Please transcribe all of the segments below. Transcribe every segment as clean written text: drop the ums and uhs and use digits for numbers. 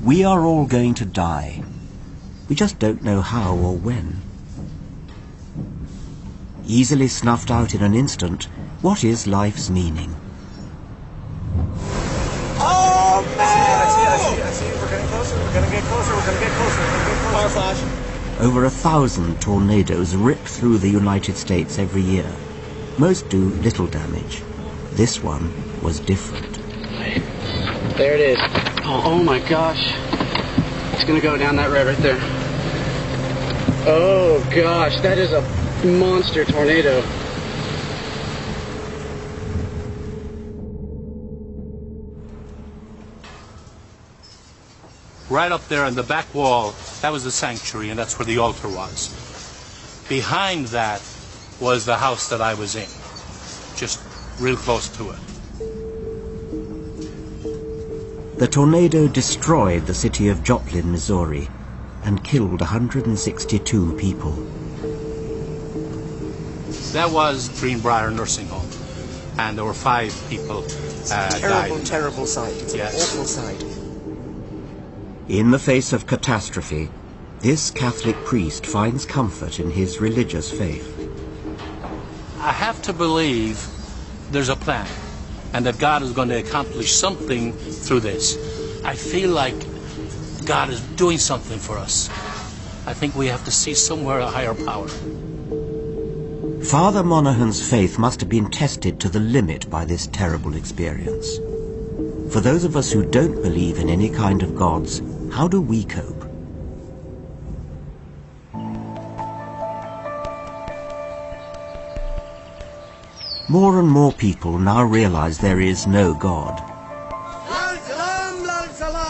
We are all going to die. We just don't know how or when. Easily snuffed out in an instant, what is life's meaning? Oh, man! I see. We're getting closer. We're going to get closer. We're going to get closer. Fire flash. Over 1,000 tornadoes rip through the United States every year. Most do little damage. This one was different. There it is. Oh my gosh. It's going to go down that road right there. Oh gosh, that is a monster tornado. Right up there on the back wall, that was the sanctuary, and that's where the altar was. Behind that was the house that I was in, just real close to it. The tornado destroyed the city of Joplin, Missouri, and killed 162 people. That was Greenbrier Nursing Home, and there were 5 people died. Terrible sight. It's Yes. an awful sight. In the face of catastrophe, this Catholic priest finds comfort in his religious faith. I have to believe there's a plan, and that God is going to accomplish something through this. I feel like God is doing something for us. I think we have to see somewhere a higher power. Father Monaghan's faith must have been tested to the limit by this terrible experience. For those of us who don't believe in any kind of gods, how do we cope? More and more people now realize there is no God.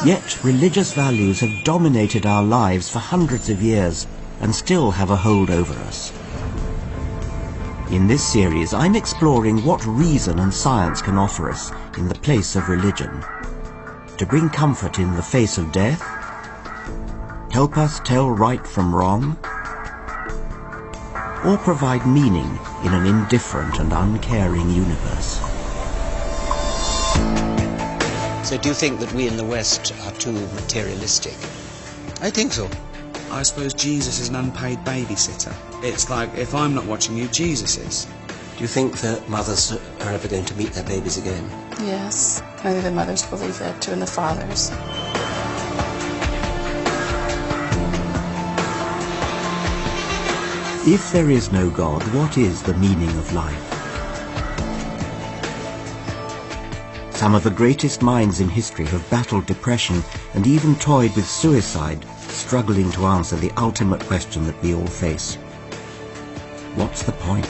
Yet religious values have dominated our lives for hundreds of years and still have a hold over us. In this series, I'm exploring what reason and science can offer us in the place of religion. To bring comfort in the face of death? Help us tell right from wrong? Or provide meaning in an indifferent and uncaring universe? So do you think that we in the West are too materialistic? I think so. I suppose Jesus is an unpaid babysitter. It's like, if I'm not watching you, Jesus is. Do you think that mothers are ever going to meet their babies again? Yes, I think the mothers believe that too, and the fathers. If there is no God, what is the meaning of life? Some of the greatest minds in history have battled depression and even toyed with suicide, struggling to answer the ultimate question that we all face. What's the point?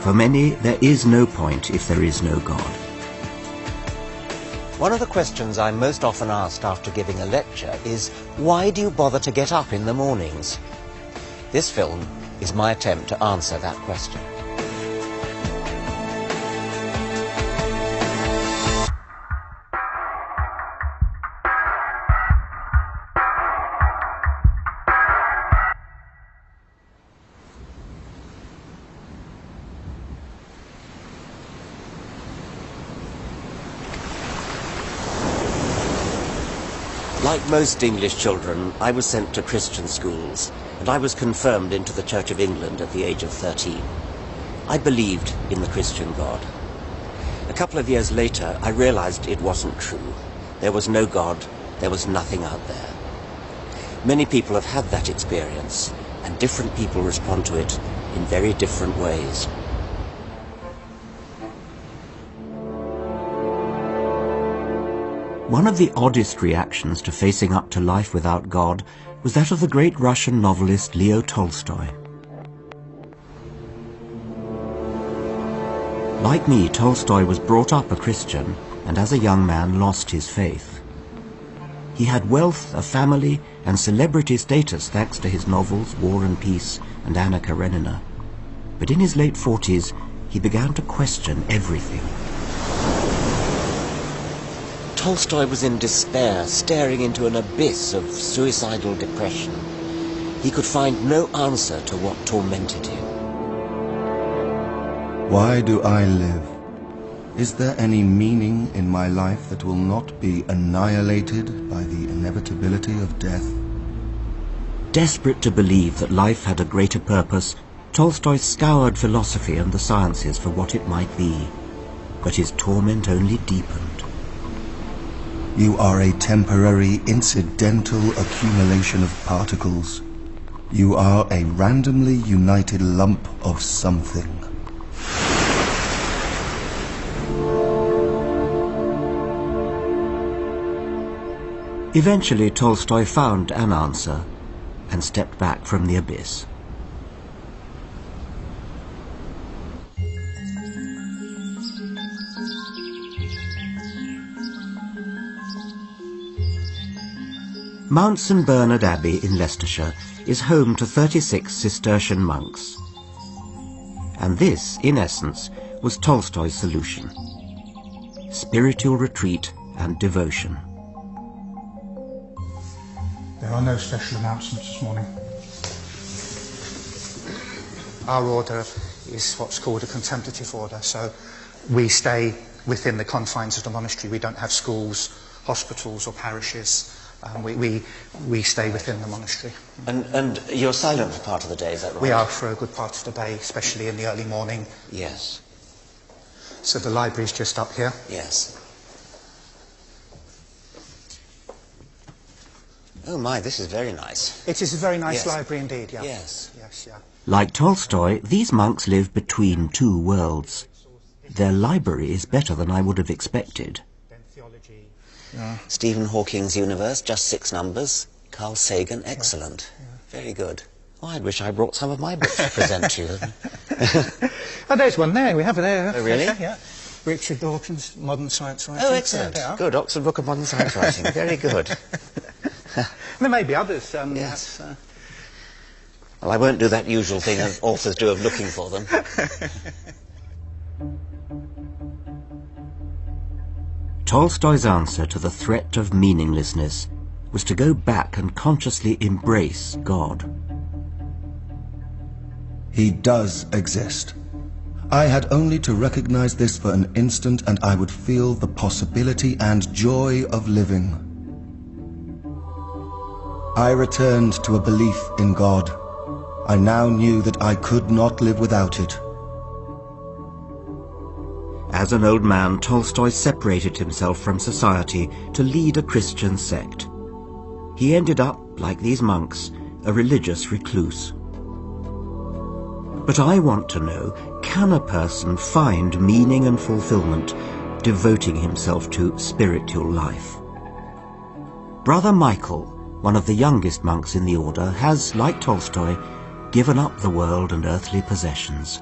For many, there is no point if there is no God. One of the questions I'm most often asked after giving a lecture is, why do you bother to get up in the mornings? This film is my attempt to answer that question. Like most English children, I was sent to Christian schools, and I was confirmed into the Church of England at the age of 13. I believed in the Christian God. A couple of years later, I realized it wasn't true. There was no God, there was nothing out there. Many people have had that experience, and different people respond to it in very different ways. One of the oddest reactions to facing up to life without God was that of the great Russian novelist Leo Tolstoy. Like me, Tolstoy was brought up a Christian and as a young man lost his faith. He had wealth, a family, and celebrity status thanks to his novels War and Peace and Anna Karenina. But in his late 40s, he began to question everything. Tolstoy was in despair, staring into an abyss of suicidal depression. He could find no answer to what tormented him. Why do I live? Is there any meaning in my life that will not be annihilated by the inevitability of death? Desperate to believe that life had a greater purpose, Tolstoy scoured philosophy and the sciences for what it might be. But his torment only deepened. You are a temporary, incidental accumulation of particles. You are a randomly united lump of something. Eventually, Tolstoy found an answer and stepped back from the abyss. Mount St Bernard Abbey in Leicestershire is home to 36 Cistercian monks. And this, in essence, was Tolstoy's solution: spiritual retreat and devotion. There are no special announcements this morning. Our order is what's called a contemplative order, so we stay within the confines of the monastery. We don't have schools, hospitals or parishes. We stay within the monastery. And you're silent for part of the day, is that right? We are for a good part of the day, especially in the early morning. Yes. So the library's just up here. Yes. Oh my, this is very nice. It is a very nice Yes. library indeed, yeah. Yes. Yes, yeah. Like Tolstoy, these monks live between two worlds. Their library is better than I would have expected. Stephen Hawking's universe, just 6 numbers. Carl Sagan, excellent. Very good. Oh, I wish I brought some of my books to present to you. Oh, there's one there. We have it there. Oh, really? Yeah. Richard Dawkins, Modern Science Writing. Oh, excellent. Yeah, Good, Oxford Book of Modern Science Writing. Very good. There may be others. Yes. Well, I won't do that usual thing as authors do of looking for them. Tolstoy's answer to the threat of meaninglessness was to go back and consciously embrace God. He does exist. I had only to recognize this for an instant and I would feel the possibility and joy of living. I returned to a belief in God. I now knew that I could not live without it. As an old man, Tolstoy separated himself from society to lead a Christian sect. He ended up, like these monks, a religious recluse. But I want to know, can a person find meaning and fulfillment devoting himself to spiritual life? Brother Michael, one of the youngest monks in the order, has, like Tolstoy, given up the world and earthly possessions.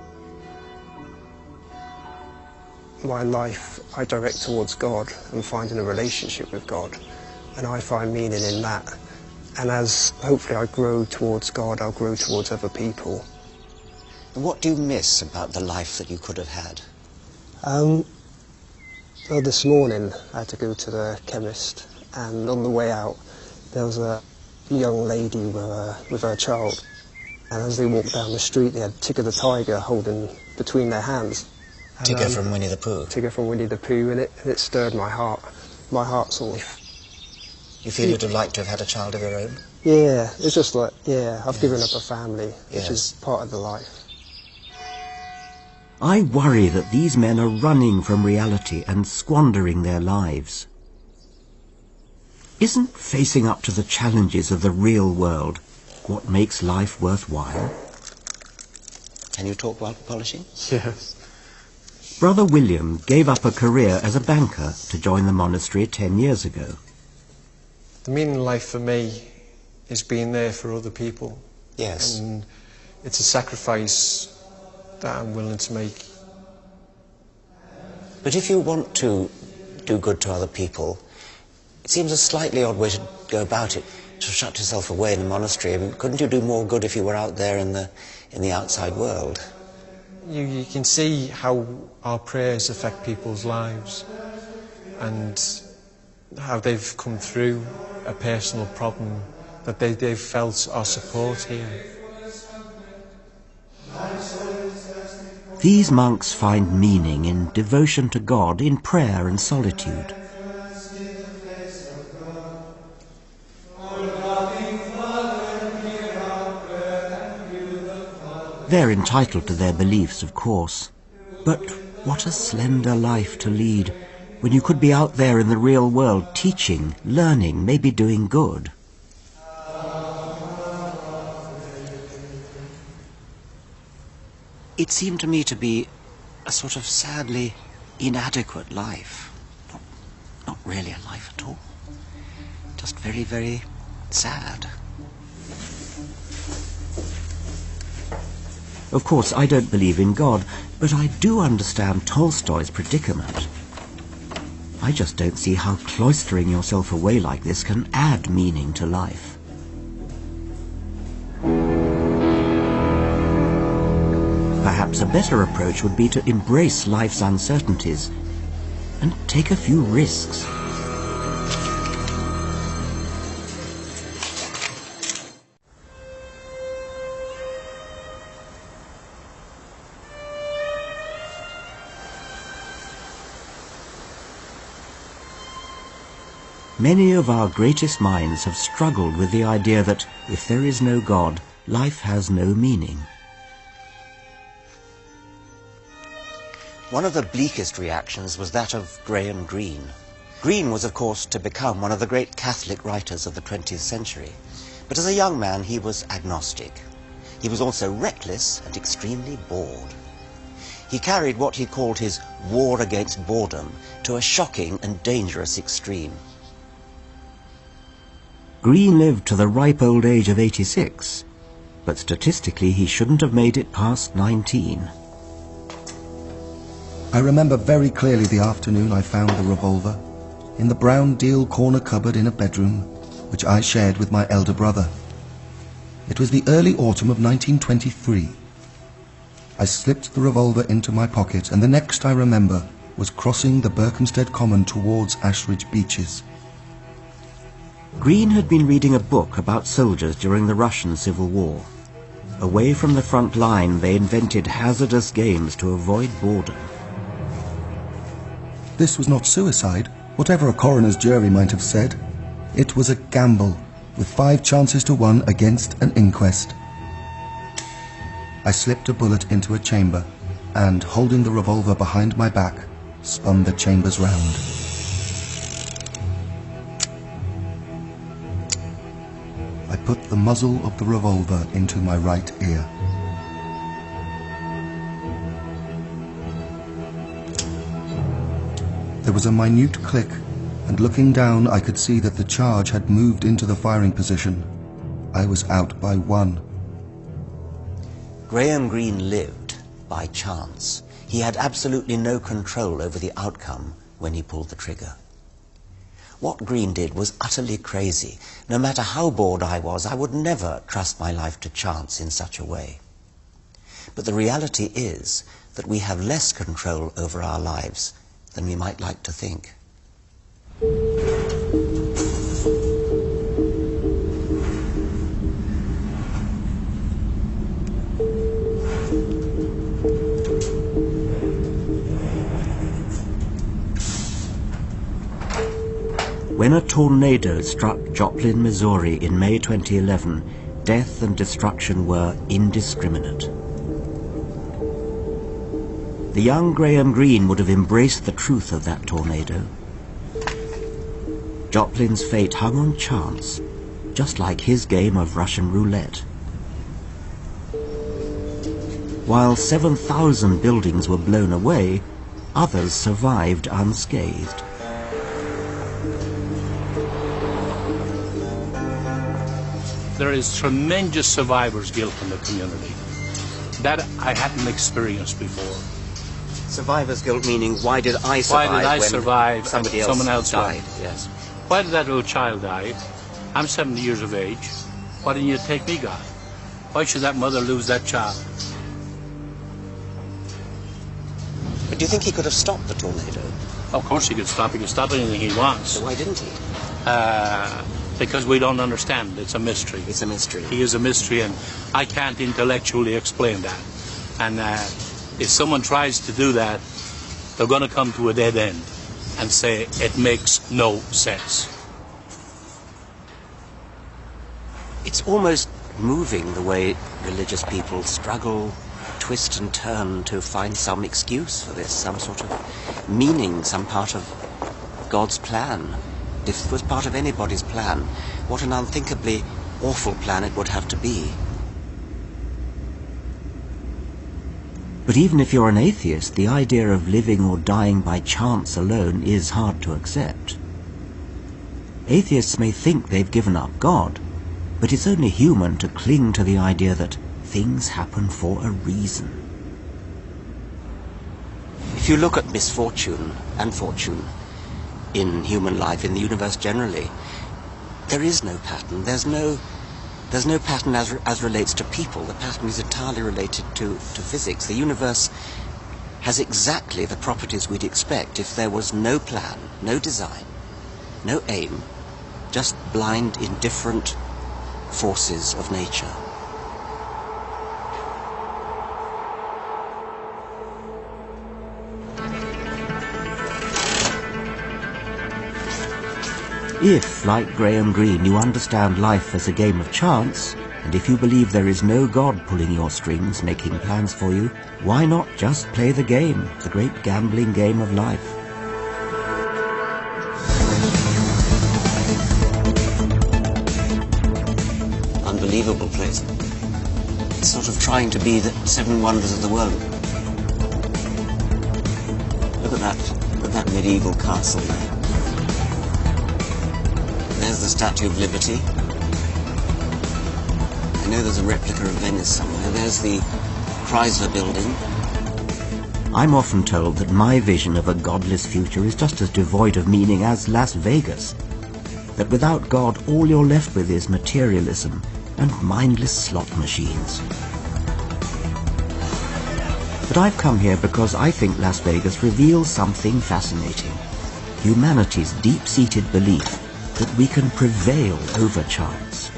My life I direct towards God and finding a relationship with God, and I find meaning in that. And as hopefully I grow towards God, I'll grow towards other people. What do you miss about the life that you could have had? Well, this morning I had to go to the chemist, and on the way out there was a young lady with her child, and as they walked down the street they had Tigger the Tiger holding between their hands. Tigger from Winnie the Pooh. Tigger from Winnie the Pooh, and it stirred my heart. My heart sort of... You feel you'd have liked to have had a child of your own? Yeah, it's just like, yeah, I've given up a family, which Yes. is part of the life. I worry that these men are running from reality and squandering their lives. Isn't facing up to the challenges of the real world what makes life worthwhile? Can you talk while polishing? Yes. Brother William gave up a career as a banker to join the monastery 10 years ago. The meaning of life for me is being there for other people. Yes. And it's a sacrifice that I'm willing to make. But if you want to do good to other people, it seems a slightly odd way to go about it, to shut yourself away in a monastery. I mean, couldn't you do more good if you were out there in the outside world? You can see how our prayers affect people's lives and how they've come through a personal problem, that they've felt our support here. These monks find meaning in devotion to God, in prayer and solitude. They're entitled to their beliefs, of course, but what a slender life to lead when you could be out there in the real world teaching, learning, maybe doing good. It seemed to me to be a sort of sadly inadequate life. Not really a life at all. Just very, very sad. Of course, I don't believe in God, but I do understand Tolstoy's predicament. I just don't see how cloistering yourself away like this can add meaning to life. Perhaps a better approach would be to embrace life's uncertainties and take a few risks. Many of our greatest minds have struggled with the idea that if there is no God, life has no meaning. One of the bleakest reactions was that of Graham Greene. Greene was, of course, to become one of the great Catholic writers of the 20th century. But as a young man, he was agnostic. He was also reckless and extremely bored. He carried what he called his war against boredom to a shocking and dangerous extreme. Greene lived to the ripe old age of 86, but statistically he shouldn't have made it past 19. I remember very clearly the afternoon I found the revolver in the brown deal corner cupboard in a bedroom, which I shared with my elder brother. It was the early autumn of 1923. I slipped the revolver into my pocket, and the next I remember was crossing the Berkhamsted Common towards Ashridge Beaches. Greene had been reading a book about soldiers during the Russian Civil War. Away from the front line, they invented hazardous games to avoid boredom. This was not suicide, whatever a coroner's jury might have said. It was a gamble, with 5 chances to 1 against an inquest. I slipped a bullet into a chamber, and, holding the revolver behind my back, spun the chambers round. I put the muzzle of the revolver into my right ear. There was a minute click, and looking down I could see that the charge had moved into the firing position. I was out by 1. Graham Greene lived by chance. He had absolutely no control over the outcome when he pulled the trigger. What Greene did was utterly crazy. No matter how bored I was, I would never trust my life to chance in such a way. But the reality is that we have less control over our lives than we might like to think. When a tornado struck Joplin, Missouri in May 2011, death and destruction were indiscriminate. The young Graham Greene would have embraced the truth of that tornado. Joplin's fate hung on chance, just like his game of Russian roulette. While 7,000 buildings were blown away, others survived unscathed. There is tremendous survivor's guilt in the community. That I hadn't experienced before. Survivor's guilt meaning, why did I survive? Why did I when survive somebody and someone else died? died? Yes. Why did that little child die? I'm 70 years of age. Why didn't you take me, God? Why should that mother lose that child? But do you think he could have stopped the tornado? Of course he could stop. He could stop anything he wants. So why didn't he? Because we don't understand. It's a mystery. It's a mystery. He is a mystery, and I can't intellectually explain that. And if someone tries to do that, they're going to come to a dead end and say it makes no sense. It's almost moving the way religious people struggle, twist and turn to find some excuse for this, some sort of meaning, some part of God's plan. If it was part of anybody's plan, what an unthinkably awful plan it would have to be. But even if you're an atheist, the idea of living or dying by chance alone is hard to accept. Atheists may think they've given up God, but it's only human to cling to the idea that things happen for a reason. If you look at misfortune and fortune in human life, in the universe generally, there is no pattern. There's no pattern as relates to people. The pattern is entirely related to physics. The universe has exactly the properties we'd expect if there was no plan, no design, no aim, just blind, indifferent forces of nature. If, like Graham Greene, you understand life as a game of chance, and if you believe there is no God pulling your strings, making plans for you, why not just play the game, the great gambling game of life? Unbelievable place. It's sort of trying to be the seven wonders of the world. Look at that medieval castle there. There's the Statue of Liberty. I know there's a replica of Venice somewhere. There's the Chrysler Building. I'm often told that my vision of a godless future is just as devoid of meaning as Las Vegas. That without God, all you're left with is materialism and mindless slot machines. But I've come here because I think Las Vegas reveals something fascinating. Humanity's deep-seated belief that we can prevail over chance.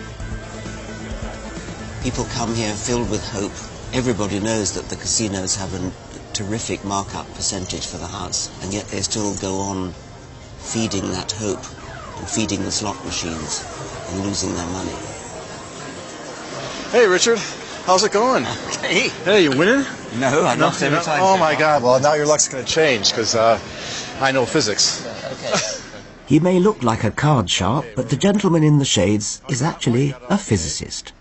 People come here filled with hope. Everybody knows that the casinos have a terrific markup percentage for the hearts, and yet they still go on feeding that hope and feeding the slot machines and losing their money. Hey, Richard. How's it going? Hey. Hey, you winning? No, I lost every time. Oh, my God. Well, now your luck's going to change, because I know physics. Okay. He may look like a card sharp, but the gentleman in the shades is actually a physicist.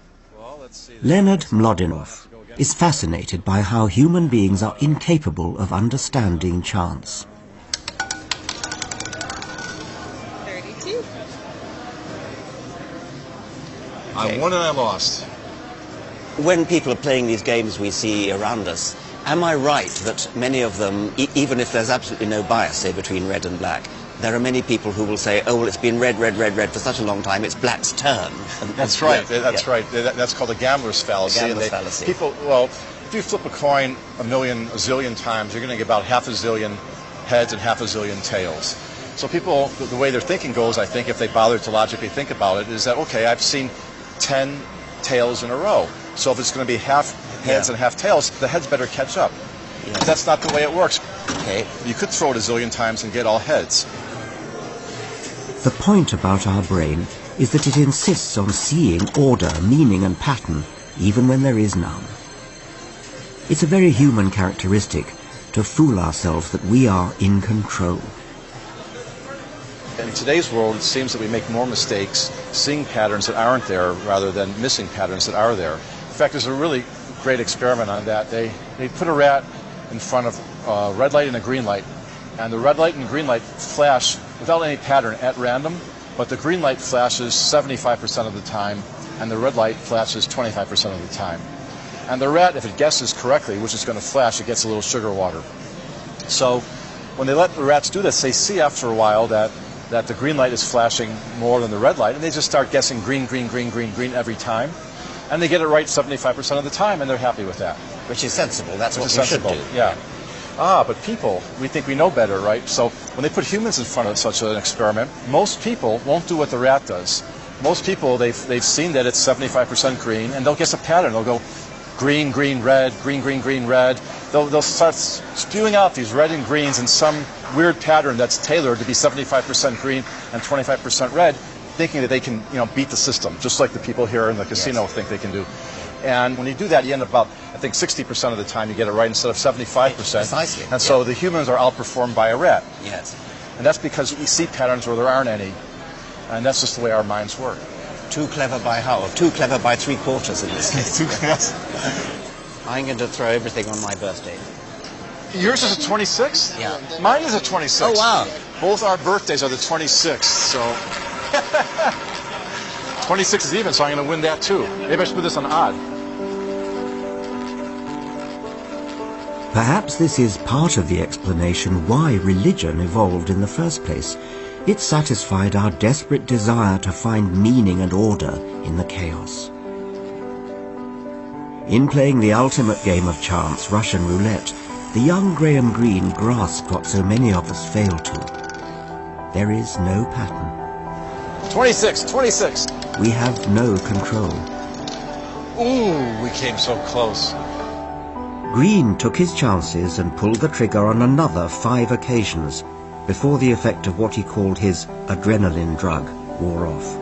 Leonard Mlodinow is fascinated by how human beings are incapable of understanding chance. 32. I won and I lost. When people are playing these games we see around us, am I right that many of them, even if there's absolutely no bias, say, between red and black, there are many people who will say, oh, well, it's been red, red, red, red for such a long time, it's black's turn. That's right. That's right. That's called a gambler's fallacy. Fallacy. People, well, if you flip a coin a zillion times, you're going to get about half a zillion heads and half a zillion tails. So people, the way their thinking goes, I think, if they bother to logically think about it, is that, okay, I've seen 10 tails in a row. So if it's going to be half heads and half tails, the heads better catch up. Yeah. That's not the way it works. Okay. You could throw it a zillion times and get all heads. The point about our brain is that it insists on seeing order, meaning and pattern, even when there is none. It's a very human characteristic to fool ourselves that we are in control. In today's world, it seems that we make more mistakes seeing patterns that aren't there rather than missing patterns that are there. In fact, there's a really great experiment on that. They put a rat in front of a red light and a green light, and the red light and green light flash without any pattern at random, but the green light flashes 75% of the time, and the red light flashes 25% of the time. And the rat, if it guesses correctly, which is going to flash, it gets a little sugar water. So when they let the rats do this, they see after a while that the green light is flashing more than the red light, and they just start guessing green, green, green, green, green every time. And they get it right 75% of the time, and they're happy with that. Which is sensible. That's what we should do. Yeah. But people, we think we know better, right? So when they put humans in front of such an experiment, most people won't do what the rat does. Most people, they've seen that it's 75% green, and they'll guess a pattern. They'll go green, green, red, green, green, green, red. they'll start spewing out these red and greens in some weird pattern that's tailored to be 75% green and 25% red, thinking that they can, beat the system, just like the people here in the casino think they can do. And when you do that, you end up about, I think, 60% of the time you get it right instead of 75%. Precisely. And so the humans are outperformed by a rat. Yes. And that's because we see patterns where there aren't any. And that's just the way our minds work. Too clever by how? Too clever by 3/4 in this case. Too clever. I'm going to throw everything on my birthday. Yours is a 26th? Yeah. Mine is a 26th. Oh, wow. Both our birthdays are the 26th, so... 26 is even, so I'm going to win that too. Maybe I should put this on odd. Perhaps this is part of the explanation why religion evolved in the first place. It satisfied our desperate desire to find meaning and order in the chaos. In playing the ultimate game of chance, Russian roulette, the young Graham Greene grasped what so many of us fail to. There is no pattern. 26, 26. We have no control. Ooh, we came so close. Greene took his chances and pulled the trigger on another 5 occasions before the effect of what he called his adrenaline drug wore off.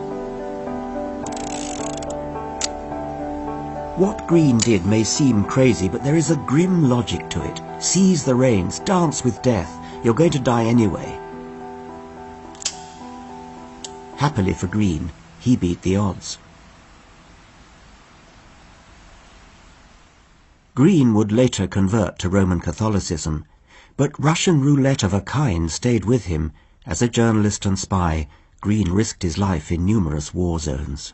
What Greene did may seem crazy, but there is a grim logic to it. Seize the reins, dance with death. You're going to die anyway. Happily for Greene, he beat the odds. Greene would later convert to Roman Catholicism, but Russian roulette of a kind stayed with him. As a journalist and spy, Greene risked his life in numerous war zones.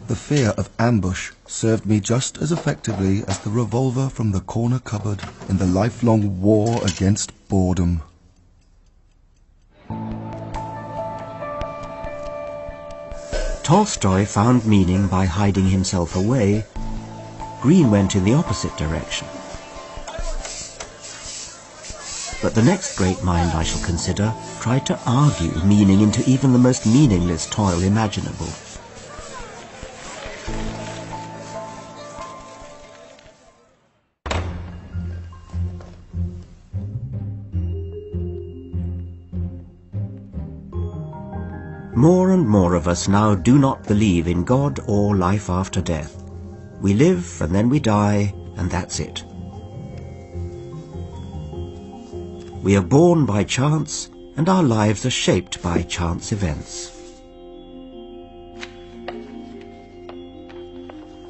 The fear of ambush served me just as effectively as the revolver from the corner cupboard in the lifelong war against boredom. Tolstoy found meaning by hiding himself away. Greene went in the opposite direction. But the next great mind I shall consider tried to argue meaning into even the most meaningless toil imaginable. More and more of us now do not believe in God or life after death. We live and then we die, and that's it. We are born by chance, and our lives are shaped by chance events.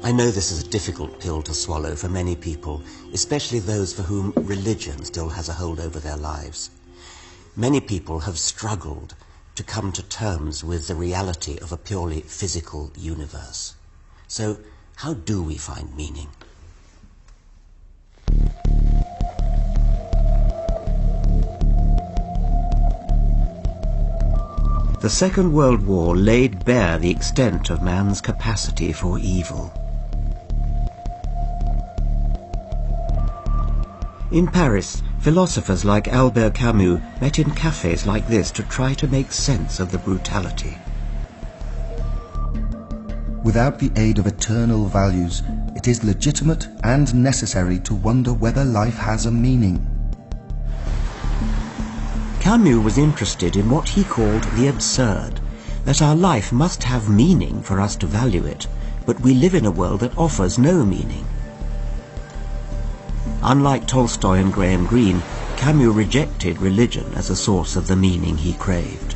I know this is a difficult pill to swallow for many people, especially those for whom religion still has a hold over their lives. Many people have struggled to come to terms with the reality of a purely physical universe. So, how do we find meaning? The Second World War laid bare the extent of man's capacity for evil. In Paris, philosophers like Albert Camus met in cafes like this to try to make sense of the brutality. Without the aid of eternal values, it is legitimate and necessary to wonder whether life has a meaning. Camus was interested in what he called the absurd, that our life must have meaning for us to value it, but we live in a world that offers no meaning. Unlike Tolstoy and Graham Greene, Camus rejected religion as a source of the meaning he craved.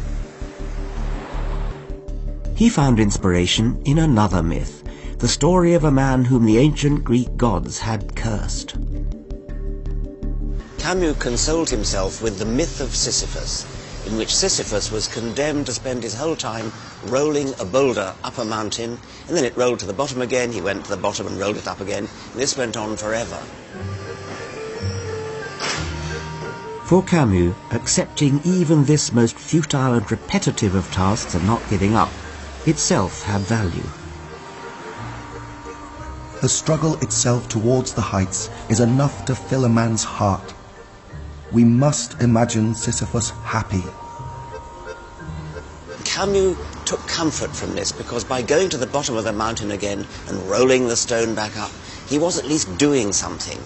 He found inspiration in another myth, the story of a man whom the ancient Greek gods had cursed. Camus consoled himself with the myth of Sisyphus, in which Sisyphus was condemned to spend his whole time rolling a boulder up a mountain, and then it rolled to the bottom again, he went to the bottom and rolled it up again, and this went on forever. For Camus, accepting even this most futile and repetitive of tasks and not giving up, itself had value. The struggle itself towards the heights is enough to fill a man's heart. We must imagine Sisyphus happy. Camus took comfort from this because by going to the bottom of the mountain again and rolling the stone back up, He was at least doing something.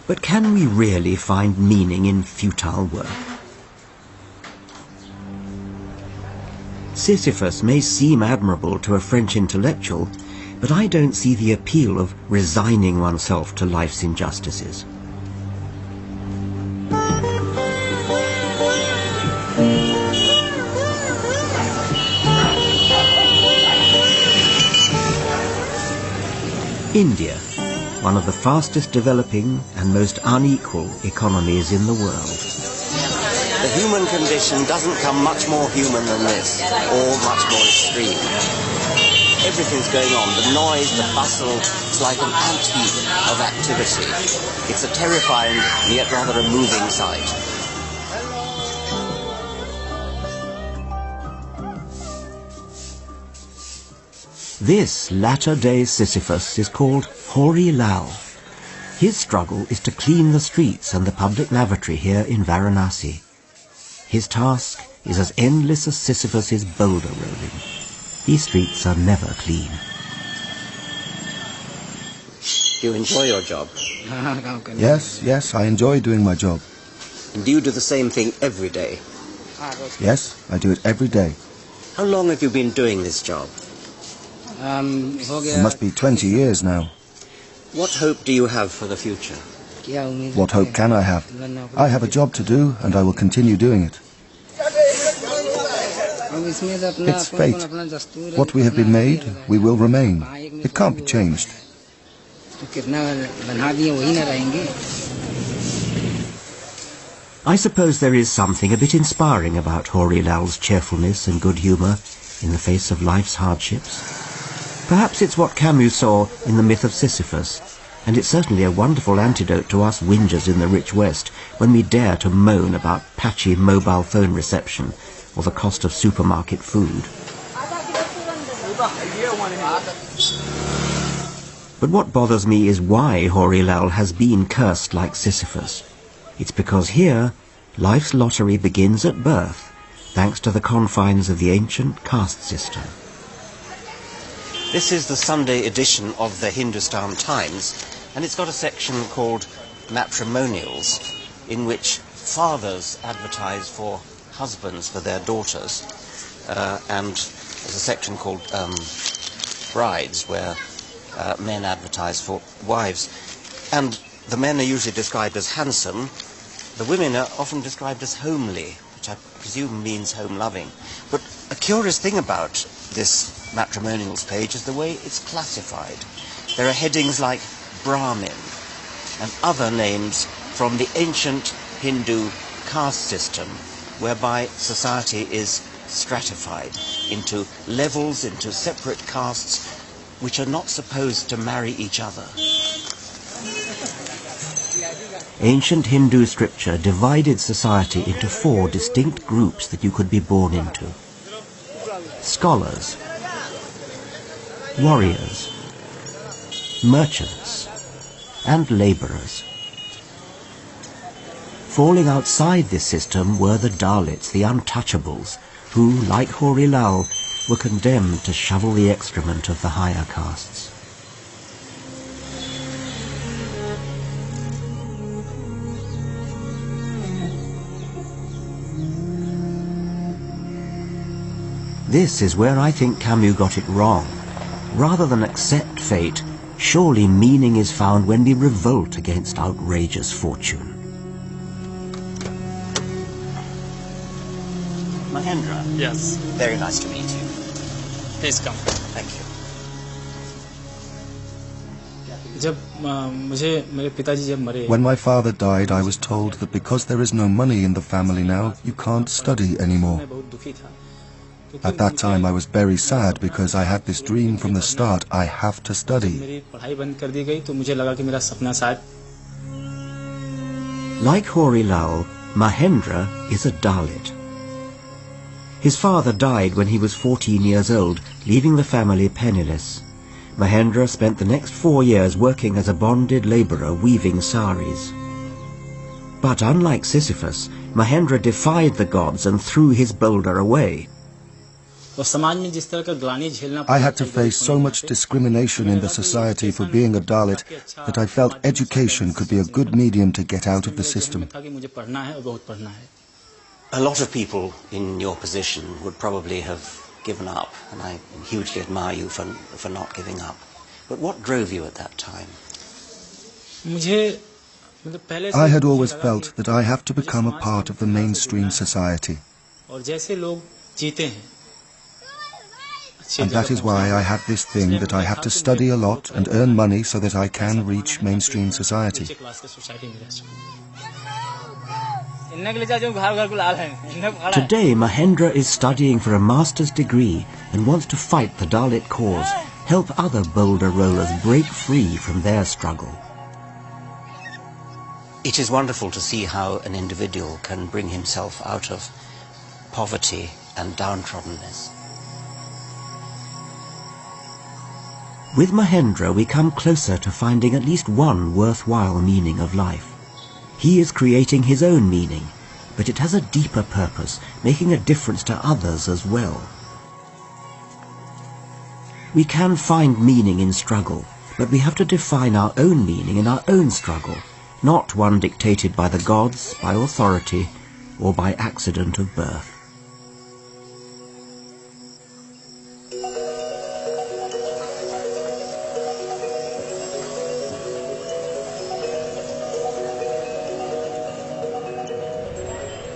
But can we really find meaning in futile work? Sisyphus may seem admirable to a French intellectual, but I don't see the appeal of resigning oneself to life's injustices. India, one of the fastest developing and most unequal economies in the world. The human condition doesn't come much more human than this, or much more extreme. Everything's going on, the noise, the bustle, it's like an ant-heap of activity. It's a terrifying, yet rather a moving sight. This latter-day Sisyphus is called Hori Lal. His struggle is to clean the streets and the public lavatory here in Varanasi. His task is as endless as Sisyphus's boulder rolling. These streets are never clean. Do you enjoy your job? Yes, I enjoy doing my job. And do you do the same thing every day? Yes, I do it every day. How long have you been doing this job? It must be 20 years now. What hope do you have for the future? What hope can I have? I have a job to do, and I will continue doing it. It's fate. What we have been made, we will remain. It can't be changed. I suppose there is something a bit inspiring about Hori Lal's cheerfulness and good humour in the face of life's hardships. Perhaps it's what Camus saw in the myth of Sisyphus, and it's certainly a wonderful antidote to us whingers in the rich West when we dare to moan about patchy mobile phone reception or the cost of supermarket food. But what bothers me is why Hori Lal has been cursed like Sisyphus. It's because here, life's lottery begins at birth, thanks to the confines of the ancient caste system. This is the Sunday edition of the Hindustan Times, and it's got a section called Matrimonials, in which fathers advertise for husbands for their daughters, and there's a section called Brides, where men advertise for wives. And the men are usually described as handsome. The women are often described as homely, which I presume means home-loving. But a curious thing about this matrimonials page is the way it's classified. There are headings like Brahmin and other names from the ancient Hindu caste system, whereby society is stratified into levels, into separate castes, which are not supposed to marry each other. Ancient Hindu scripture divided society into 4 distinct groups that you could be born into. Scholars, warriors, merchants, and labourers. Falling outside this system were the Dalits, the untouchables, who, like Hori Lal, were condemned to shovel the excrement of the higher castes. This is where I think Camus got it wrong. Rather than accept fate, surely meaning is found when we revolt against outrageous fortune. Mahendra? Yes. Very nice to meet you. Please come. Thank you. When my father died, I was told that because there is no money in the family now, you can't study anymore. At that time I was very sad because I had this dream from the start, I have to study. Like Hori Lal, Mahendra is a Dalit. His father died when he was 14 years old, leaving the family penniless. Mahendra spent the next 4 years working as a bonded labourer weaving saris. But unlike Sisyphus, Mahendra defied the gods and threw his boulder away. I had to face so much discrimination in the society for being a Dalit that I felt education could be a good medium to get out of the system. A lot of people in your position would probably have given up, and I hugely admire you for not giving up. But what drove you at that time? I had always felt that I have to become a part of the mainstream society. And that is why I had this thing that I have to study a lot and earn money so that I can reach mainstream society. Today, Mahendra is studying for a master's degree and wants to fight the Dalit cause, help other boulder rollers break free from their struggle. It is wonderful to see how an individual can bring himself out of poverty and downtroddenness. With Mahendra, we come closer to finding at least one worthwhile meaning of life. He is creating his own meaning, but it has a deeper purpose, making a difference to others as well. We can find meaning in struggle, but we have to define our own meaning in our own struggle, not one dictated by the gods, by authority, or by accident of birth.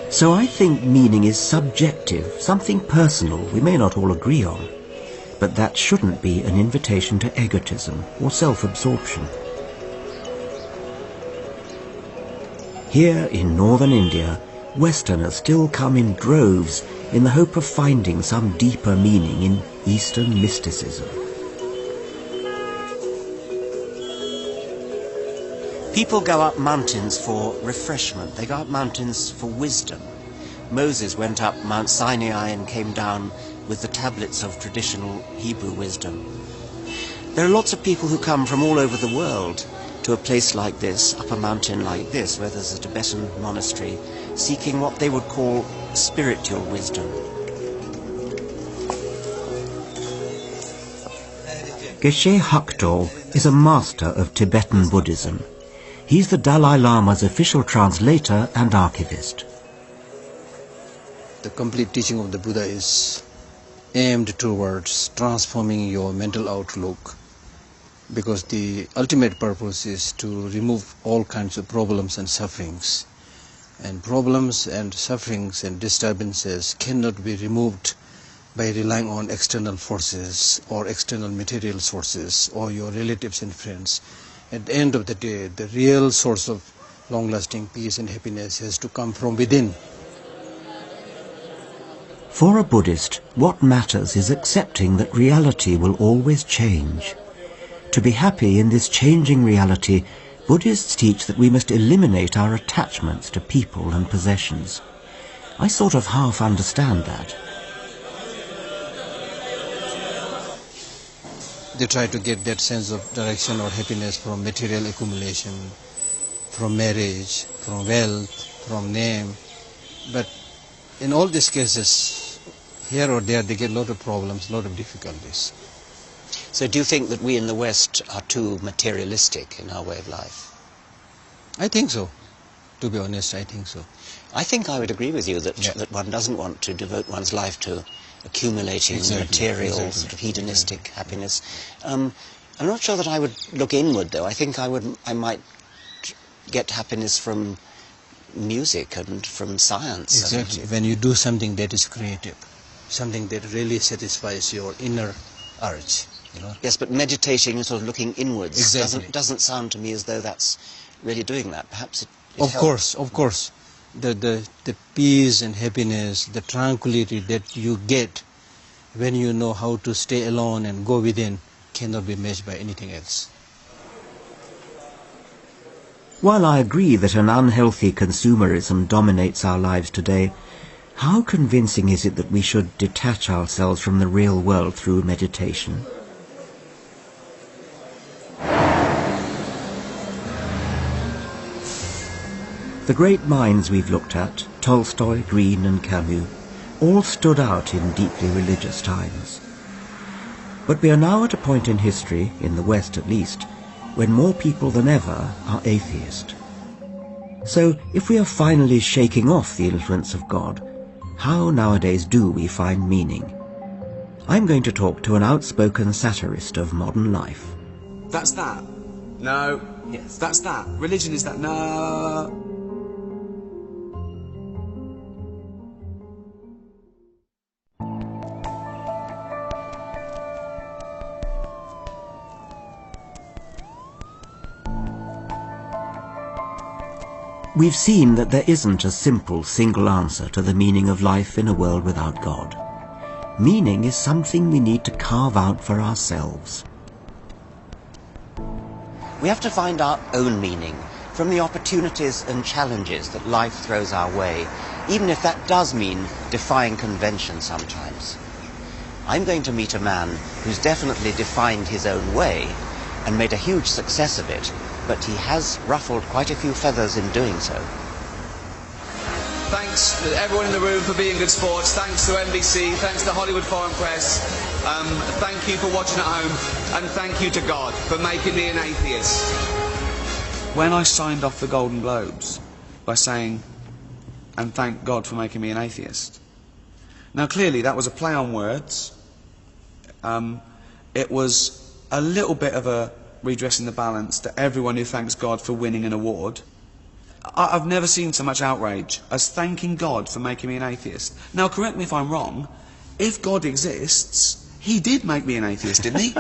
So I think meaning is subjective, something personal we may not all agree on. But that shouldn't be an invitation to egotism or self-absorption. Here in northern India, Westerners still come in droves in the hope of finding some deeper meaning in Eastern mysticism. People go up mountains for refreshment. They go up mountains for wisdom. Moses went up Mount Sinai and came down with the tablets of traditional Hebrew wisdom. There are lots of people who come from all over the world to a place like this, up a mountain like this, where there's a Tibetan monastery, seeking what they would call spiritual wisdom. Geshe Hakdol is a master of Tibetan Buddhism. He's the Dalai Lama's official translator and archivist. The complete teaching of the Buddha is aimed towards transforming your mental outlook, because the ultimate purpose is to remove all kinds of problems and sufferings. And problems and sufferings and disturbances cannot be removed by relying on external forces or external material sources or your relatives and friends. At the end of the day, the real source of long-lasting peace and happiness has to come from within. For a Buddhist, what matters is accepting that reality will always change. To be happy in this changing reality, Buddhists teach that we must eliminate our attachments to people and possessions. I sort of half understand that. They try to get that sense of direction or happiness from material accumulation, from marriage, from wealth, from name. But in all these cases, here or there, they get a lot of problems, a lot of difficulties. So do you think that we in the West are too materialistic in our way of life? I think so. To be honest, I think so. I think I would agree with you that, that one doesn't want to devote one's life to accumulating material, sort of hedonistic happiness. I'm not sure that I would look inward, though. I think I might get happiness from music and from science. Exactly. When you do something that is creative, something that really satisfies your inner urge. You know? Yes, but meditating and sort of looking inwards doesn't sound to me as though that's really doing that. Perhaps it helps. Of course. The peace and happiness, the tranquility that you get when you know how to stay alone and go within cannot be matched by anything else. While I agree that an unhealthy consumerism dominates our lives today, how convincing is it that we should detach ourselves from the real world through meditation? The great minds we've looked at, Tolstoy, Green and Camus, all stood out in deeply religious times. But we are now at a point in history, in the West at least, when more people than ever are atheist. So, if we are finally shaking off the influence of God, how nowadays do we find meaning? I'm going to talk to an outspoken satirist of modern life. That's that. No. Yes. That's that. Religion is that. No. We've seen that there isn't a simple, single answer to the meaning of life in a world without God. Meaning is something we need to carve out for ourselves. We have to find our own meaning from the opportunities and challenges that life throws our way, even if that does mean defying convention sometimes. I'm going to meet a man who's definitely defined his own way and made a huge success of it, but he has ruffled quite a few feathers in doing so. Thanks to everyone in the room for being good sports. Thanks to NBC. Thanks to Hollywood Foreign Press. Thank you for watching at home. And thank you to God for making me an atheist. When I signed off the Golden Globes by saying, and thank God for making me an atheist. Now clearly that was a play on words. It was a little bit of a redressing the balance to everyone who thanks God for winning an award. I've never seen so much outrage as thanking God for making me an atheist. Now, correct me if I'm wrong, if God exists, he did make me an atheist, didn't he?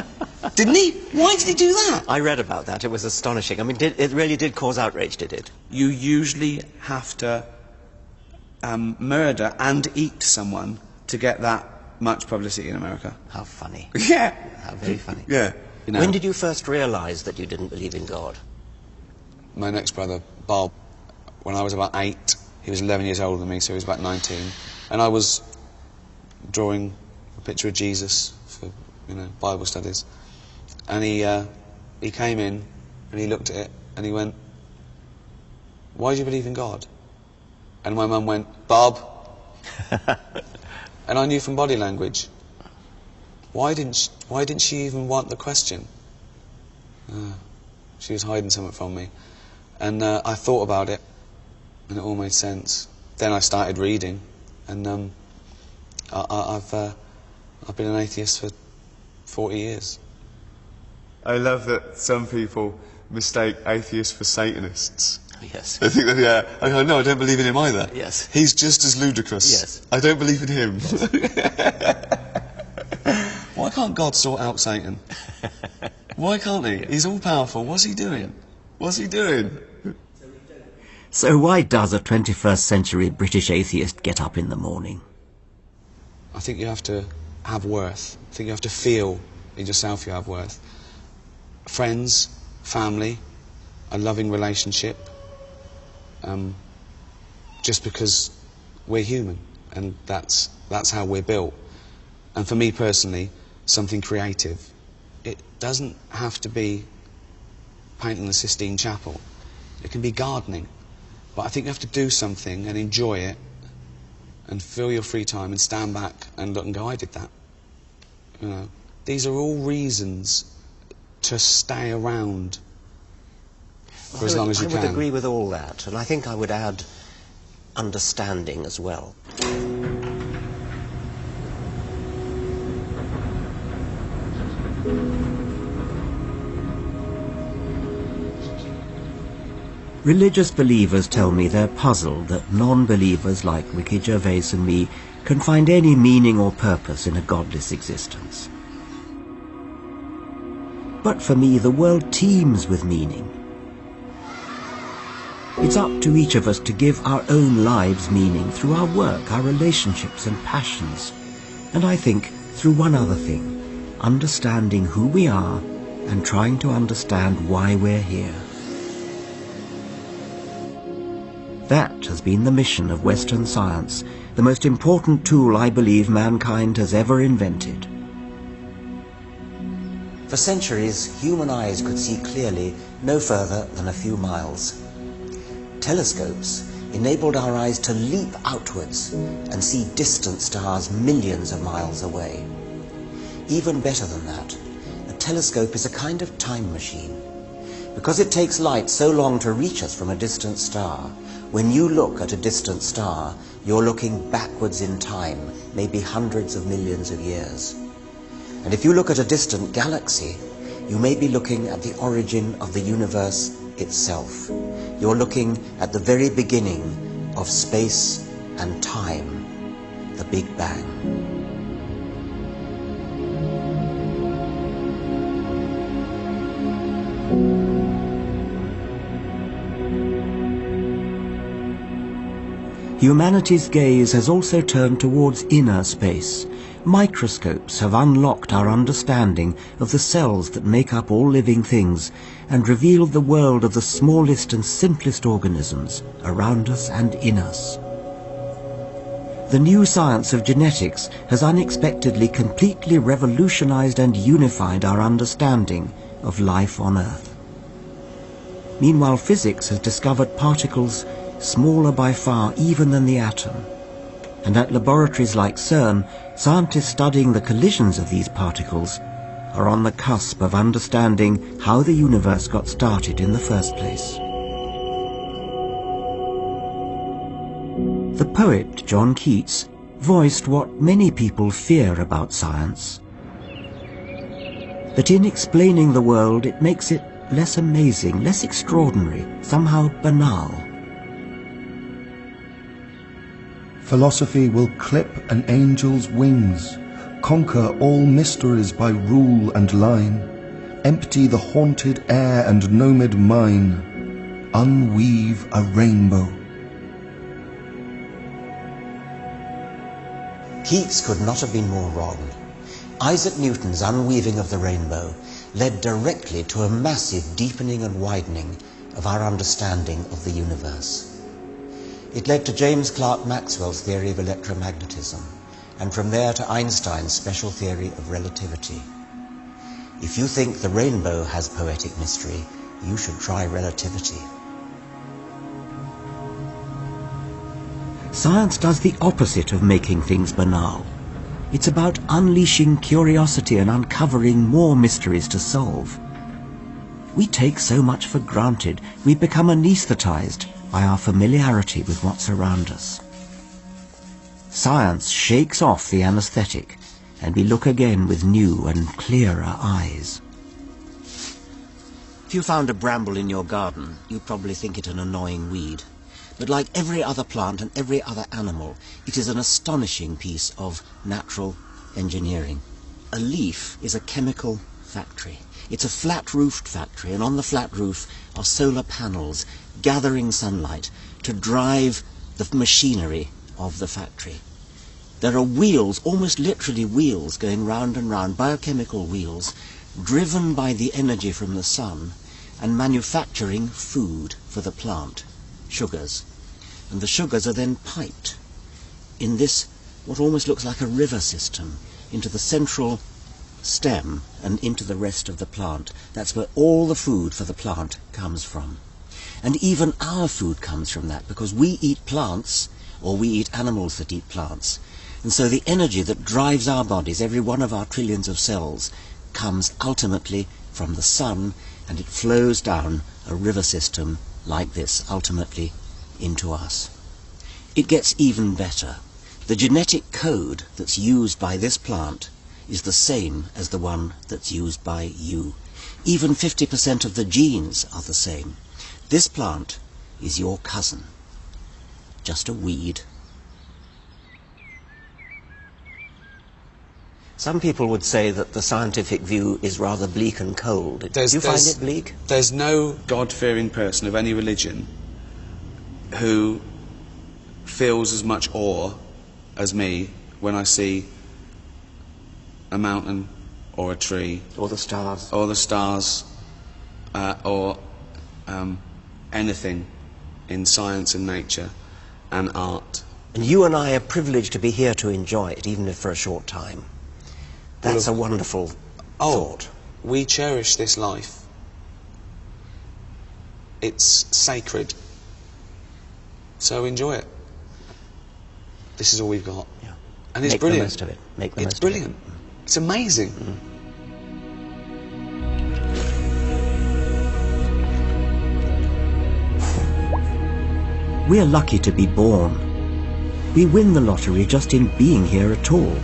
Didn't he? Why did he do that? I read about that. It was astonishing. I mean, it really did cause outrage, did it? You usually have to murder and eat someone to get that much publicity in America. How funny. Yeah. How very funny. Yeah. You know, when did you first realise that you didn't believe in God? My next brother, Bob, when I was about 8, he was 11 years older than me, so he was about 19, and I was drawing a picture of Jesus for, Bible studies, and he came in and he looked at it and he went, "Why do you believe in God?" And my mum went, "Bob." And I knew from body language. Why didn't she even want the question? She was hiding something from me. And I thought about it, and it all made sense. Then I started reading, and I've been an atheist for 40 years. I love that some people mistake atheists for Satanists. Yes. They think that, yeah, no, I don't believe in him either. Yes. He's just as ludicrous. Yes. I don't believe in him. Why can't God sort out Satan? Why can't he? He's all powerful. What's he doing? What's he doing? So why does a 21st century British atheist get up in the morning? I think you have to have worth. I think you have to feel in yourself you have worth. Friends, family, a loving relationship. Just because we're human, and that's how we're built. And for me personally, something creative. It doesn't have to be painting the Sistine Chapel. It can be gardening. But I think you have to do something and enjoy it and fill your free time and stand back and look and go, I did that. These are all reasons to stay around for as long as you can. I would agree with all that, and I think I would add understanding as well. Religious believers tell me they're puzzled that non-believers like Ricky Gervais and me can find any meaning or purpose in a godless existence. But for me, the world teems with meaning. It's up to each of us to give our own lives meaning through our work, our relationships and passions. And I think through one other thing, understanding who we are and trying to understand why we're here. That has been the mission of Western science, the most important tool I believe mankind has ever invented. For centuries, human eyes could see clearly no further than a few miles. Telescopes enabled our eyes to leap outwards and see distant stars millions of miles away. Even better than that, a telescope is a kind of time machine. Because it takes light so long to reach us from a distant star, when you look at a distant star, you're looking backwards in time, maybe hundreds of millions of years. And if you look at a distant galaxy, you may be looking at the origin of the universe itself. You're looking at the very beginning of space and time, the Big Bang. Humanity's gaze has also turned towards inner space. Microscopes have unlocked our understanding of the cells that make up all living things and revealed the world of the smallest and simplest organisms around us and in us. The new science of genetics has unexpectedly completely revolutionized and unified our understanding of life on Earth. Meanwhile, physics has discovered particles smaller by far even than the atom. And at laboratories like CERN, scientists studying the collisions of these particles are on the cusp of understanding how the universe got started in the first place. The poet John Keats voiced what many people fear about science: that in explaining the world it makes it less amazing, less extraordinary, somehow banal. Philosophy will clip an angel's wings, conquer all mysteries by rule and line, empty the haunted air and nomad mine, unweave a rainbow. Keats could not have been more wrong. Isaac Newton's unweaving of the rainbow led directly to a massive deepening and widening of our understanding of the universe. It led to James Clerk Maxwell's theory of electromagnetism, and from there to Einstein's special theory of relativity. If you think the rainbow has poetic mystery, you should try relativity. Science does the opposite of making things banal. It's about unleashing curiosity and uncovering more mysteries to solve. We take so much for granted, we become anesthetized by our familiarity with what's around us. Science shakes off the anesthetic, and we look again with new and clearer eyes. If you found a bramble in your garden, you'd probably think it an annoying weed. But like every other plant and every other animal, it is an astonishing piece of natural engineering. A leaf is a chemical factory. It's a flat-roofed factory, and on the flat roof are solar panels gathering sunlight to drive the machinery of the factory. There are wheels, almost literally wheels, going round and round, biochemical wheels, driven by the energy from the sun and manufacturing food for the plant, sugars. And the sugars are then piped in this, what almost looks like a river system, into the central stem and into the rest of the plant. That's where all the food for the plant comes from. And even our food comes from that, because we eat plants, or we eat animals that eat plants. And so the energy that drives our bodies, every one of our trillions of cells, comes ultimately from the sun, and it flows down a river system like this, ultimately into us. It gets even better. The genetic code that's used by this plant is the same as the one that's used by you. Even 50% of the genes are the same. This plant is your cousin, just a weed. Some people would say that the scientific view is rather bleak and cold. Do you find it bleak? There's no God-fearing person of any religion who feels as much awe as me when I see a mountain or a tree. Or the stars. Or the stars, or anything in science and nature and art. And you and I are privileged to be here to enjoy it, even if for a short time. That's a wonderful thought. We cherish this life. It's sacred. So enjoy it. This is all we've got. Yeah. And it's Make brilliant. the most of it. Make the It's most brilliant. Of it. It's amazing. We're lucky to be born. We win the lottery just in being here at all.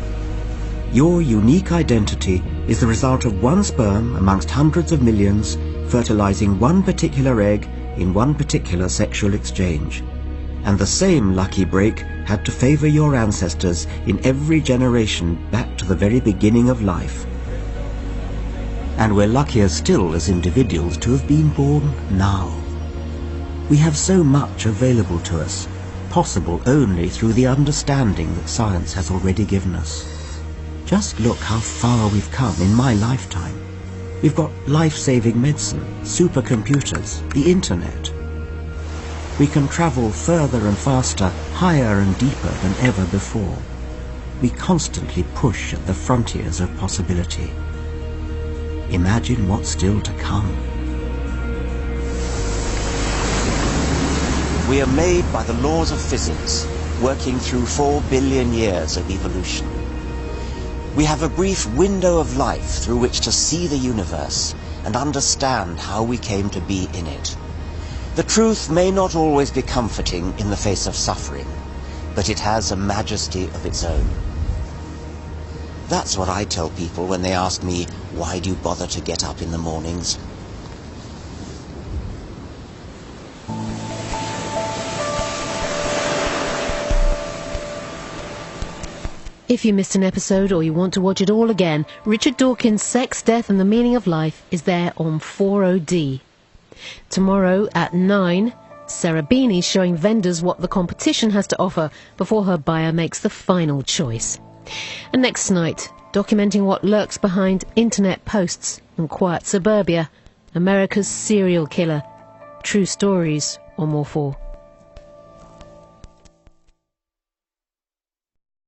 Your unique identity is the result of one sperm amongst hundreds of millions fertilizing one particular egg in one particular sexual exchange. And the same lucky break had to favor your ancestors in every generation back to the very beginning of life. And we're luckier still as individuals to have been born now. We have so much available to us, possible only through the understanding that science has already given us. Just look how far we've come in my lifetime. We've got life-saving medicine, supercomputers, the internet. We can travel further and faster, higher and deeper than ever before. We constantly push at the frontiers of possibility. Imagine what's still to come. We are made by the laws of physics, working through 4 billion years of evolution. We have a brief window of life through which to see the universe and understand how we came to be in it. The truth may not always be comforting in the face of suffering, but it has a majesty of its own. That's what I tell people when they ask me, why do you bother to get up in the mornings? If you missed an episode or you want to watch it all again, Richard Dawkins' Sex, Death and the Meaning of Life is there on 40D. Tomorrow at 9, Sarah Beanie's showing vendors what the competition has to offer before her buyer makes the final choice. And next night, documenting what lurks behind internet posts and quiet suburbia, America's serial killer. True stories on More 4.